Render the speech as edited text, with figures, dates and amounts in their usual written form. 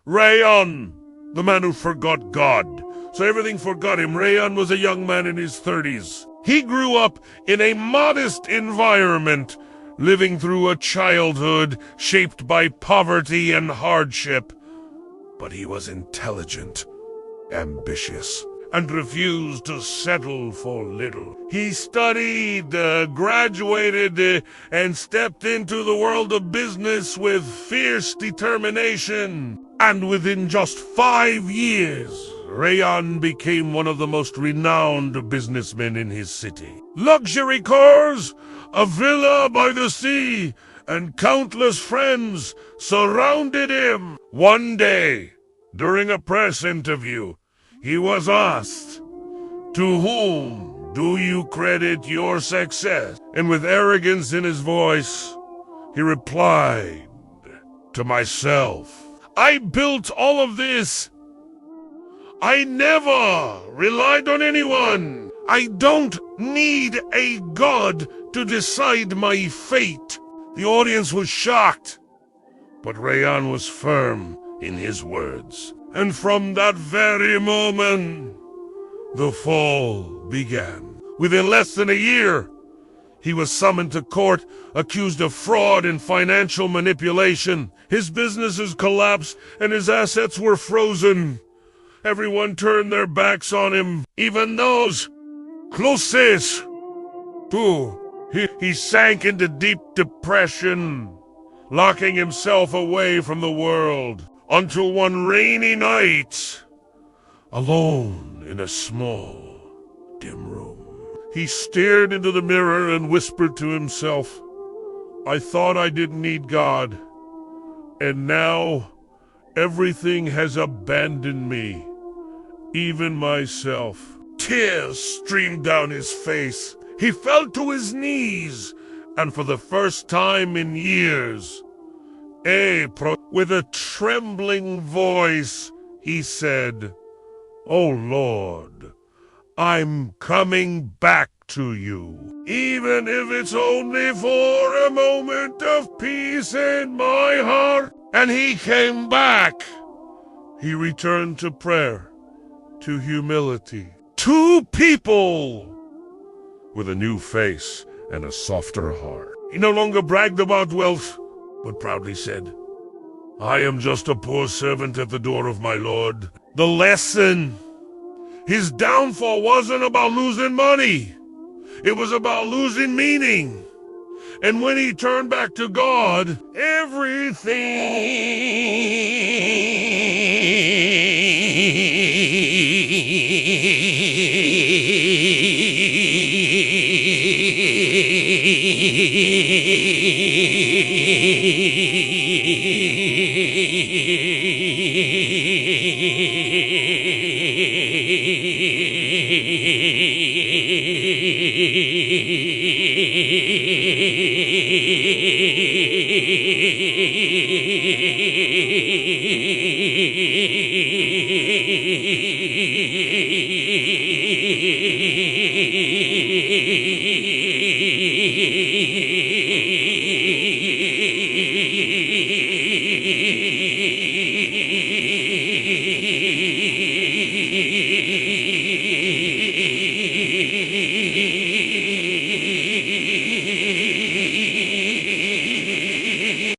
Rayyan, the man who forgot God. So everything forgot him. Rayyan was a young man in his 30s. He grew up in a modest environment, living through a childhood shaped by poverty and hardship. But he was intelligent, ambitious, and refused to settle for little. He studied, graduated, and stepped into the world of business with fierce determination. And within just 5 years, Rayyan became one of the most renowned businessmen in his city. Luxury cars, a villa by the sea, and countless friends surrounded him. One day, during a press interview, he was asked, "To whom do you credit your success?" And with arrogance in his voice, he replied, "To myself. I built all of this. I never relied on anyone. I don't need a god to decide my fate." The audience was shocked, but Rayyan was firm in his words. And from that very moment, the fall began. Within less than a year, he was summoned to court, accused of fraud and financial manipulation. His businesses collapsed and his assets were frozen. Everyone turned their backs on him, even those closest to him. He sank into deep depression, locking himself away from the world, until one rainy night, alone in a small, dim room, he stared into the mirror and whispered to himself, "I thought I didn't need God, and now everything has abandoned me, even myself." Tears streamed down his face. He fell to his knees, and for the first time in years, with a trembling voice, he said, "Oh Lord, I'm coming back to you, even if it's only for a moment of peace in my heart." And he came back. He returned to prayer, to humility, to people, with a new face and a softer heart. He no longer bragged about wealth, but proudly said, "I am just a poor servant at the door of my Lord." The lesson: his downfall wasn't about losing money. It was about losing meaning. And when he turned back to God,